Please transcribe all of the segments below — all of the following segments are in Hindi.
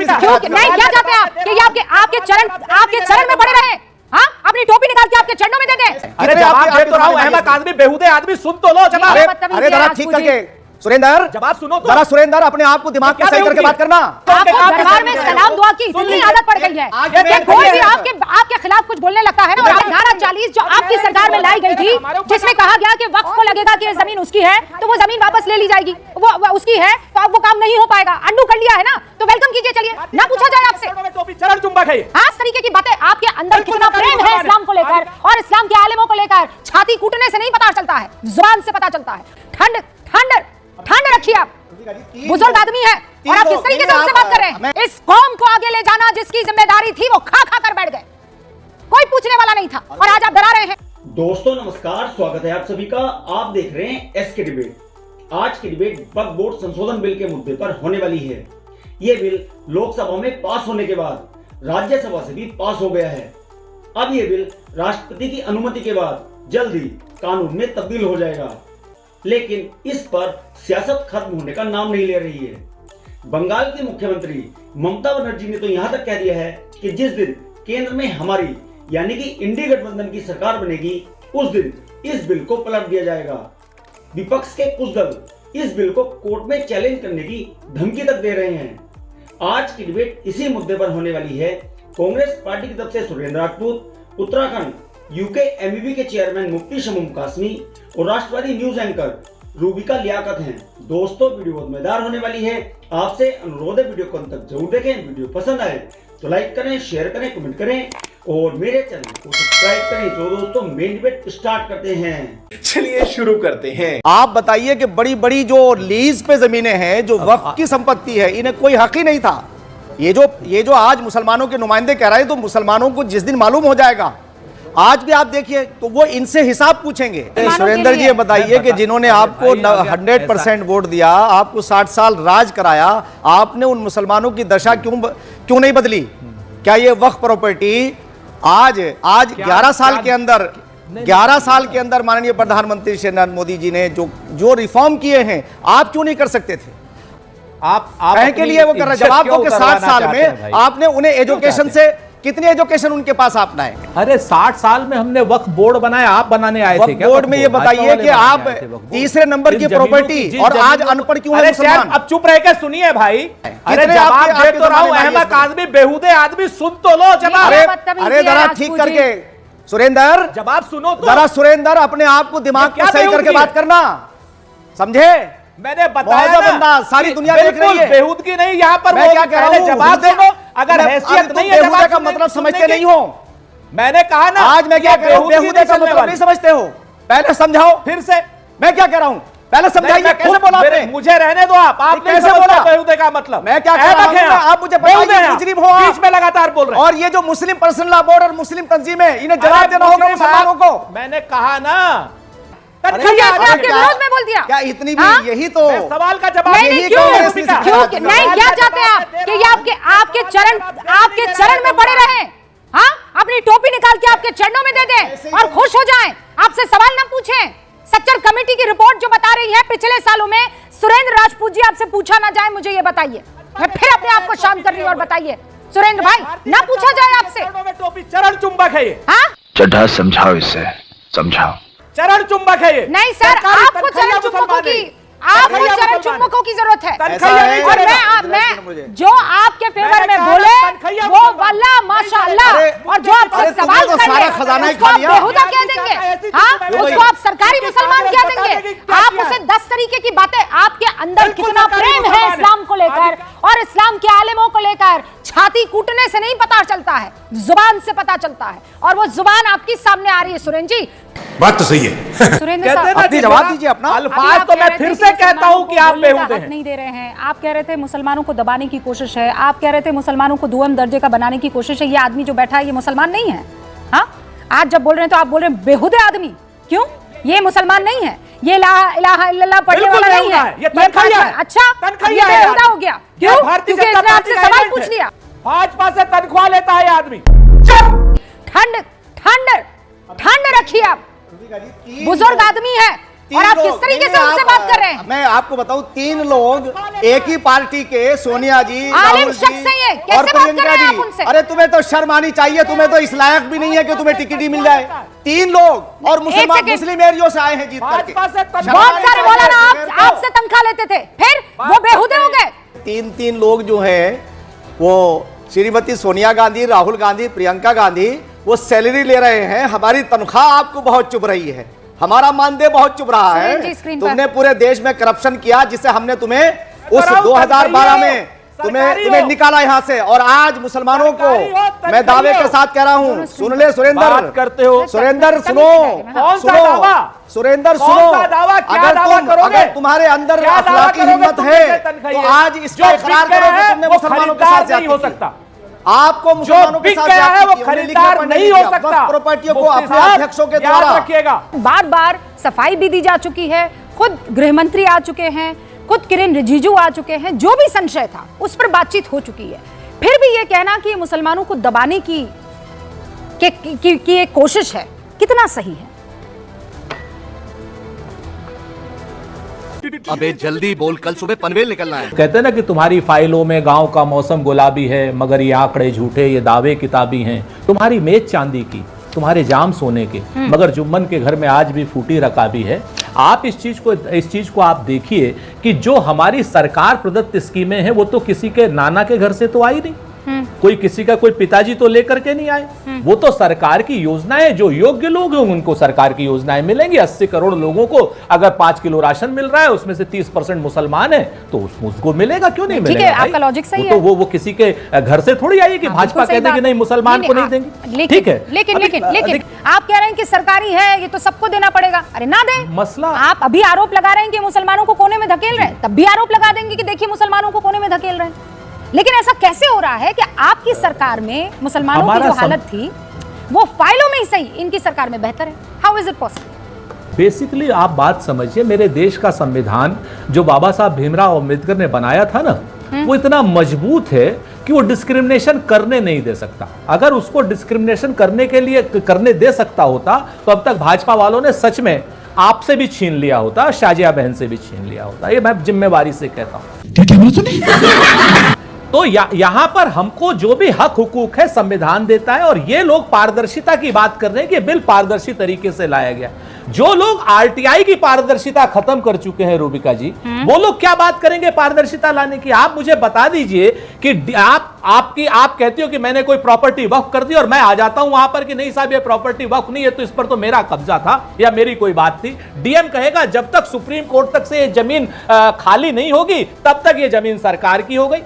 क्यों नहीं क्या चाहते हैं आप कि आपके चरण में पड़े रहे? हाँ, अपनी टोपी निकाल के आपके चरणों में दे दें। अरे जवाब दे तो रहा हूं, अहमद आदमी बेहुदे आदमी, सुन तो लो जवाब। अरे जरा ठीक करके सुरेंद्र, जवाब सुनो तो। जरा सुरेंद्र अपने आप को दिमाग पे सही करके बात करना। आपको दरबार में सलाम दुआ की इतनी आदत पड़ गई है कि कोई भी आपके खिलाफ कुछ बोलने लगता है ना। और धारा 40 जो आपकी सरकार में लाई गई थी, जिसमें कहा गया कि वक्फ को लगेगा कि जमीन उसकी है तो वो जमीन वापस ले ली जाएगी, वो उसकी है तो अब वो काम नहीं हो पाएगा, अंडू कर लिया है ना, तो वेलकम कीजिए। चलिए ना पूछा जाए आपसे चरण चुंबक है। हाँ, इस तरीके की बातें। आपके अंदर कितना प्रेम है इस्लाम को लेकर और इस्लाम के आलिमों को लेकर, छाती कूटने से नहीं पता चलता है, जुबान से पता चलता है। ठंड रखिए आप, बुजुर्ग आदमी है और आप किस तरीके से उनसे बात कर रहे हैं। इस कौम को आगे ले जाना जिसकी जिम्मेदारी थी वो खा कर बैठ गए, कोई पूछने वाला नहीं था और आज आप डरा रहे हैं। दोस्तों नमस्कार, स्वागत है आप सभी का। आप देख रहे हैं एसके डिबेट। आज की डिबेट वक्फ बोर्ड संशोधन बिल के मुद्दे पर होने वाली है। ये बिल लोकसभा में पास होने के बाद राज्यसभा से भी पास हो गया है। अब ये बिल राष्ट्रपति की अनुमति के बाद जल्द ही कानून में तब्दील हो जाएगा, लेकिन इस पर सियासत खत्म होने का नाम नहीं ले रही है। बंगाल की मुख्यमंत्री ममता बनर्जी ने तो यहां तक कह दिया है कि जिस दिन केंद्र में हमारी यानी कि इंडी गठबंधन की सरकार बनेगी उस दिन इस बिल को पलट दिया जाएगा। विपक्ष के कुछ दल इस बिल को कोर्ट में चैलेंज करने की धमकी तक दे रहे हैं। आज की डिबेट इसी मुद्दे पर होने वाली है। कांग्रेस पार्टी की तरफ से सुरेंद्र राजपूत, उत्तराखंड UKMEB के चेयरमैन मुफ्ती शमूम कासमी और राष्ट्रवादी न्यूज एंकर रूबिका लियाकत हैं। दोस्तों वीडियो बहुत मजेदार होने वाली है। आपसे अनुरोध है वीडियो को अंत तक जरूर देखें। वीडियो पसंद आए तो लाइक करें, शेयर करें, कमेंट करें और मेरे चैनल को सब्सक्राइब करें। तो दोस्तों मेन डिबेट स्टार्ट करते हैं। चलिए शुरू करते हैं। आप बताइए कि बड़ी बड़ी जो लीज पे जमीनें हैं, जो वक्फ की संपत्ति है, इन्हें कोई हक ही नहीं था। ये जो आज मुसलमानों के नुमाइंदे कह रहे हैं, तो मुसलमानों को जिस दिन मालूम हो जाएगा, आज भी आप देखिए तो वो इनसे हिसाब पूछेंगे। सुरेंद्र जी ये बताइए कि जिन्होंने आपको 100% वोट दिया, आपको 60 साल राज कराया, आपने उन मुसलमानों की दशा क्यों नहीं बदली? क्या ये वक्फ प्रॉपर्टी आज 11 साल के अंदर माननीय प्रधानमंत्री श्री नरेंद्र मोदी जी ने जो रिफॉर्म किए हैं, आप क्यों नहीं कर सकते थे? आप के लिए वो कर रहे। जवाब दो कि 60 साल में आपने उन्हें एजुकेशन से कितनी एजुकेशन उनके पास आपने है? अरे 60 साल में हमने वक्फ बोर्ड बनाया, आप बनाने आए थे क्या? बोर्ड में ये बताइए कि आप तीसरे नंबर की प्रॉपर्टी और आज अनपढ़ क्यों है मुसलमान? अब चुप रह के सुनिए भाई। अरे जवाब दे तो रहा हूं, अहमद आदमी बेहुदे आदमी, सुन तो लो जवाब। अरे जरा ठीक करके सुरेंद्र, जवाब सुनो तो। जरा सुरेंद्र अपने आप को दिमाग पे सही करके बात करना, समझे? मैंने बताया बंदा सारी दुनिया देख रही है। बेहूदगी नहीं यहाँ पर। मैं क्या कह रहा हूं, जवाब सुनो। अगर हैसियत नहीं है बेहुदे का मतलब समझते नहीं हो। मैंने कहा ना, आज मैं क्या कह रहा हूं, बेहुदे का मतलब नहीं समझते हो। पहले समझाओ। फिर से मैं क्या कह रहा हूं, पहले समझाइए। कैसे बोला आपने? मुझे रहने दो। आप कैसे बोला बेहुदे का मतलब? मैं क्या कह रहा हूं, आप मुझे बताइए। मुजरिम हो आप, बीच में लगातार बोल रहे हैं। और ये जो मुस्लिम पर्सनल लॉ बोर्ड और मुस्लिम तंजीमें, इन्हें जवाब देना होगा मुसलमानों को। मैंने कहा ना, आपके विरोध में बोल दिया। क्या इतनी भी यही तो सवाल का जवाब नहीं? क्यों नहीं क्या चाहते हैं आप कि आपके चरण में पड़े रहे? हाँ, अपनी टोपी निकाल के आपके चरणों में दे दें और खुश हो जाएं, आपसे सवाल ना पूछें। सच्चर कमेटी की रिपोर्ट जो बता रही है पिछले सालों में सुरेंद्र राजपूत जी आपसे पूछा ना जाए, मुझे ये बताइए। मैं फिर अपने आप को शांत कर रही हूँ और बताइए सुरेंद्र भाई, ना पूछा जाए आपसे। चरण चुंबक है ये। हाँ, चड्ढा समझाओ, इसे समझाओ। चरण चुंबक है ये। नहीं सर, आपको चरण चुंबकों की जरूरत है। और मैं जो आपके फेवर में बोले वो वल्लाह माशाअल्लाह, और जो आपसे सवाल करे उसको आप बेहुदा कह देंगे। हाँ, उसको आप सरकारी मुसलमान कह देंगे। आप उसे 10 तरीके की बातें। आपके अंदर कितना प्रेम है इस्लाम को लेकर और इस्लाम के आलिमों को लेकर, छाती कूटने से नहीं पता चलता है, जुबान से पता चलता है। और वो जुबान आपकी सामने आ रही है सुरेंद्र जी। बात तो सही है। सुरेंद्र साहब अपनी जवाब दीजिए अपना। अल्फाज तो मैं फिर से कहता हूं कि आप बेहुदे हैं। नहीं दे रहे हैं। आप कह रहे थे मुसलमानों को दबाने की कोशिश है, आप कह रहे थे मुसलमानों को दुआम दर्जे का बनाने की कोशिश है। ये आदमी जो बैठा है ये मुसलमान नहीं है। हाँ, आज जब बोल रहे हैं तो आप बोल रहे हैं बेहुदे आदमी। क्यों? ये मुसलमान नहीं है, ये इलाहा इल्लल्लाह पढ़ने वाला नहीं है। ये अच्छा, ये बेहुदा हो गया। क्यों? क्योंकि इसने आपसे सवाल पूछ लिया। भाजपा से तनख्वाह लेता है आदमी। ठंड रखिए आप, बुजुर्ग आदमी है और आप किस तरीके से उनसे बात कर रहे हैं? मैं आपको बताऊं, 3 लोग एक ही पार्टी के, सोनिया जी, आलिम राहुल शख्स जी हैं ये, कैसे और बात कर प्रियंका रहे हैं आप जी। उनसे? अरे तुम्हें तो शर्म आनी चाहिए, तुम्हें तो इस लायक भी नहीं है कि तुम्हें टिकट ही मिल जाए। 3 लोग और मुस्लिम एरियो से आए हैं जीत करके। बहुत सारे मौलाना आपसे तनख्वाह लेते थे, फिर वो बेहुदे हो गए। 3 लोग जो है वो श्रीमती सोनिया गांधी, राहुल गांधी, प्रियंका गांधी, वो सैलरी ले रहे हैं। हमारी तनख्वाह आपको बहुत चुभ रही है, हमारा मानदेय बहुत चुभ रहा है। तुमने पूरे देश में करप्शन किया, जिससे हमने तुम्हें उस 2012 में तुम्हें निकाला यहां से। और आज मुसलमानों को मैं दावे के साथ कह रहा हूं, सुन ले सुरेंद्र, करते हो सुरेंद्र सुनो, सुरेंद्र सुनो, अगर तुम्हारे अंदर अखलाकी हिम्मत है तो आज इसका इकरार करो कि तुमने मुसलमानों के साथ ज्यादती हो सकता। आपको मुसलमानों के साथ है वो खरीदार नहीं हो सकता। प्रॉपर्टियों को अपने अध्यक्षों के द्वारा रखिएगा। बार बार सफाई भी दी जा चुकी है, खुद गृह मंत्री आ चुके हैं, खुद किरेन रिजिजू आ चुके हैं, जो भी संशय था उस पर बातचीत हो चुकी है। फिर भी ये कहना कि मुसलमानों को दबाने की एक कोशिश है, कितना सही है? अबे जल्दी बोल, कल सुबह पनवेल निकलना है। कहते हैं ना कि तुम्हारी फाइलों में गांव का मौसम गुलाबी है, मगर ये आंकड़े झूठे, ये दावे किताबी हैं। तुम्हारी मेज चांदी की, तुम्हारे जाम सोने के, मगर जुम्मन के घर में आज भी फूटी रकाबी है। आप इस चीज को आप देखिए कि जो हमारी सरकार प्रदत्त स्कीमें हैं वो तो किसी के नाना के घर से तो आई नहीं, कोई किसी का कोई पिताजी तो लेकर के नहीं आए। वो तो सरकार की योजनाएं, जो योग्य लोग हैं उनको सरकार की योजनाएं मिलेंगी। 80 करोड़ लोगों को अगर 5 किलो राशन मिल रहा है, उसमें से 30% मुसलमान है, तो उसको मिलेगा, क्यों नहीं मिलेगा? ठीक है, आपका लॉजिक सही है। वो किसी के घर से थोड़ी आई कि भाजपा कहते कि नहीं मुसलमान को नहीं देंगे। ठीक है, लेकिन आप कह रहे हैं कि सरकारी है, ये तो सबको देना पड़ेगा। अरे ना दें, मसला आप अभी आरोप लगा रहे हैं कि मुसलमानों को कोने में धकेल रहे हैं, तब भी आरोप लगा देंगे कि देखिए मुसलमानों को कोने में धकेल रहे हैं। लेकिन ऐसा कैसे हो रहा है कि आपकी सरकार में मुसलमानों की जो हालत थी वो फाइलों में ही सही इनकी सरकार में बेहतर है? How is it possible? Basically आप बात समझिए, मेरे देश का संविधान जो बाबा साहब भीमराव अंबेडकर ने बनाया था ना, वो इतना मजबूत है कि वो डिस्क्रिमिनेशन करने नहीं दे सकता। अगर उसको डिस्क्रिमिनेशन करने दे सकता होता तो अब तक भाजपा वालों ने सच में आपसे भी छीन लिया होता, शाजिया बहन से भी छीन लिया होता। ये मैं जिम्मेवारी से कहता हूं। तो यहां पर हमको जो भी हक हुकूक है संविधान देता है, और ये लोग पारदर्शिता की बात कर रहे हैं कि बिल पारदर्शी तरीके से लाया गया। जो लोग आरटीआई की पारदर्शिता खत्म कर चुके हैं रूबिका जी, वो लोग क्या बात करेंगे पारदर्शिता लाने की? आप मुझे बता दीजिए कि आप कहती हो कि मैंने कोई प्रॉपर्टी वक्फ कर दी और मैं आ जाता हूं वहां पर कि नहीं साहब ये प्रॉपर्टी वक्फ नहीं है, तो इस पर तो मेरा कब्जा था या मेरी कोई बात थी। डीएम कहेगा जब तक सुप्रीम कोर्ट तक से ये जमीन खाली नहीं होगी तब तक ये जमीन सरकार की हो गई।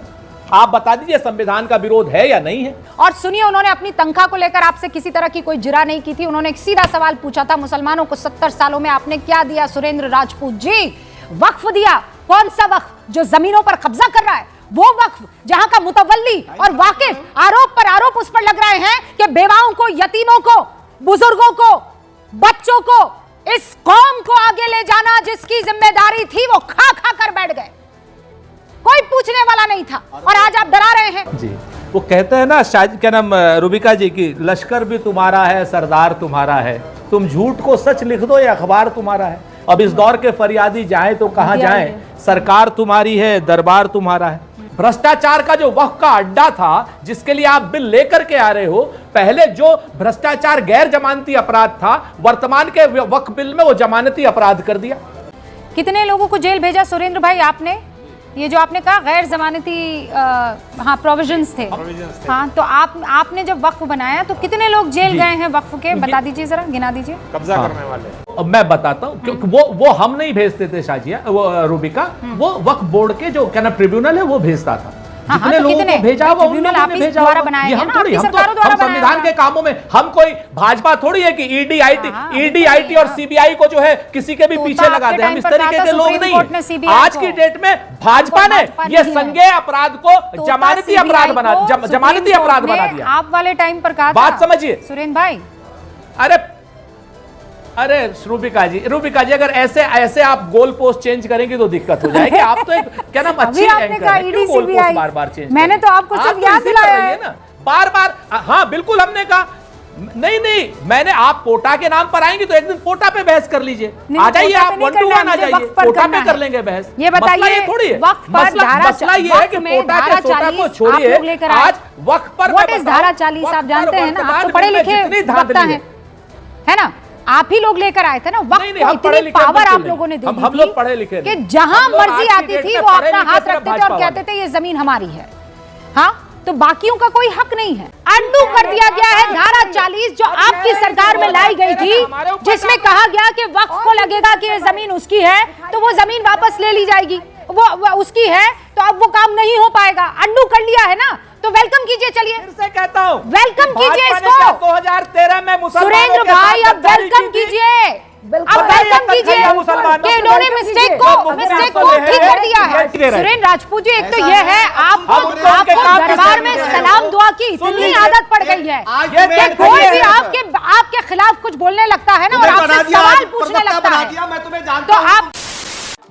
आप बता दीजिए संविधान का विरोध है या नहीं है? और सुनिए, उन्होंने अपनी तनख्वाह को लेकर आपसे किसी तरह की कोई जिरा नहीं की थी। उन्होंने एक सीधा सवाल पूछा था, मुसलमानों को 70 सालों में आपने क्या दिया सुरेंद्र राजपूत जी? वक्फ दिया। कौन सा वक्फ? जो जमीनों पर कब्जा कर रहा है वो वक्फ, जहां का मुतवल्ली और वाकिफ आरोप पर आरोप उस पर लग रहे हैं कि बेवाओं को, यतीमों को, बुजुर्गों को, बच्चों को, इस कौम को आगे ले जाना जिसकी जिम्मेदारी थी वो खा खा कर बैठ गए, कोई पूछने वाला नहीं था, और आज आप डरा रहे हैं। जी, वो कहते हैं ना शायद, क्या नाम रूबिका जी की, लश्कर भी तुम्हारा है, सरदार तुम्हारा है, तुम झूठ को सच लिख दो, ये अखबार तुम्हारा है। अब इस दौर के फरियादी जाए तो कहां जाए? सरकार तुम्हारी है, दरबार तुम्हारा है। भ्रष्टाचार का जो वक्फ का अड्डा था जिसके लिए आप बिल लेकर के आ रहे हो, पहले जो भ्रष्टाचार गैर जमानती अपराध था, वर्तमान के वक्फ बिल में वो जमानती अपराध कर दिया। कितने लोगों को जेल भेजा सुरेंद्र भाई आपने? ये जो आपने कहा गैर जमानती प्रोविजंस थे, हाँ, तो आपने जब वक्फ बनाया तो कितने लोग जेल गए हैं वक्फ के? बता दीजिए जरा, गिना दीजिए। कब्जा करने वाले। अब मैं बताता हूँ, क्योंकि वो हम नहीं भेजते थे शाजिया, वो रूबिका, वो वक्फ बोर्ड के जो क्या ना ट्रिब्यूनल है वो भेजता था। जितने लोगों को भेजा वो उन्होंने भेजा। हम संविधान के कामों में, हम कोई भाजपा थोड़ी है कि ईडी और सीबीआई को जो है किसी के भी पीछे लगा दे। हम इस तरीके के लोग नहीं। आज की डेट में भाजपा ने ये संज्ञेय अपराध को जमानती अपराध बना दिया। आप वाले टाइम पर कहा, बात समझिए सुरेंद्र भाई। अरे रूबिका जी, अगर ऐसे आप गोल पोस्ट चेंज करेंगे तो दिक्कत हो जाएगी। आप तो एक क्या नाम अच्छी एंकर हैं, क्यों गोल पोस्ट बार-बार चेंज? मैंने तो आपको सिर्फ याद दिलाया है ना बार-बार। हाँ बिल्कुल, हमने कहा नहीं नहीं, मैंने आप पोटा के नाम पर आएंगे तो एक दिन पोटा पे बहस कर लीजिए। नहीं, आ जाइए पोटा आप पे नहीं 1 to 1 करना आ है, जाइए, मुझे वक्फ पर पोटा करना पे कर है। लेंगे बहस। ये बताइए, मसला ये थोड़ी है, वक्फ पर धारा मसला ये है कि वक्फ में पोटा धारा के सोटा 40 को आप छोड़िए, लोग लेकर आए। आज वक्फ पर व्हाट इज धारा 40 आप जानते हैं ना, आप तो पढ़े लिखे वक्ता हैं, है ना? आप ही लोग लेकर आए थे ना वक्त नहीं, को, हम पढ़े इतनी लिखे पावर बिल्कुल आप नहीं। लोगों ने दी हम थी लोग पढ़े लिखे कि नहीं। जहां हम लोग मर्जी आज की आती डेट थी में वो पढ़े अपना लिखे हाथ सिर्फ रखते थे और भाजपा कहते थे ये जमीन हमारी है। हाँ, तो बाकियों का कोई हक नहीं है। अंडू कर दिया गया है धारा 40 जो आपकी सरकार में लाई गई थी, जिसमें कहा गया कि वक्फ को लगेगा कि ये जमीन उसकी है तो वो जमीन वापस ले ली जाएगी, वो उसकी है तो अब वो काम नहीं हो पाएगा। अंडू कर लिया है ना, तो वेलकम कीजिए। चलिए फिर से कहता हूं, वेलकम कीजिए इसको। 2013 में मुसलमानों सुरेंद्र के भाई साथ अब गद्दारी वेलकम की थी। कीजिए, अब बताइए, वेलकम कीजिए कन्हैया मुसलमान कि इन्होंने मिस्टेक को ठीक कर दिया है। सुरेंद्र राजपूत जी, एक तो यह है आपको दरबार में सलाम दुआ की इतनी आदत पड़ गई है कि कोई भी आपके खिलाफ कुछ बोलने लगता है ना और आपसे सवाल पूछने लगता है मैं तुम्हें तो जानता हूं। आप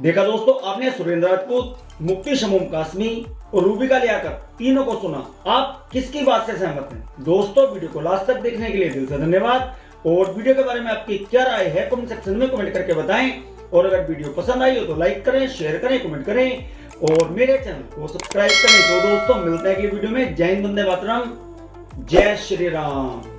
देखा दोस्तों, आपने सुरेंद्र राजपूत, मुफ्ती शमूम कासमी और रूबिका लियाकत तीनों को सुना। आप किसकी बात से सहमत हैं? दोस्तों, वीडियो को लास्ट तक देखने के लिए दिल से धन्यवाद। और वीडियो के बारे में आपकी क्या राय है कमेंट सेक्शन में कमेंट करके बताएं। और अगर वीडियो पसंद आई हो तो लाइक करें, शेयर करें, कमेंट करें और मेरे चैनल को सब्सक्राइब करें। तो दोस्तों, मिलते हैं अगली वीडियो में। जय हिंद, वंदे मातरम, जय श्री राम।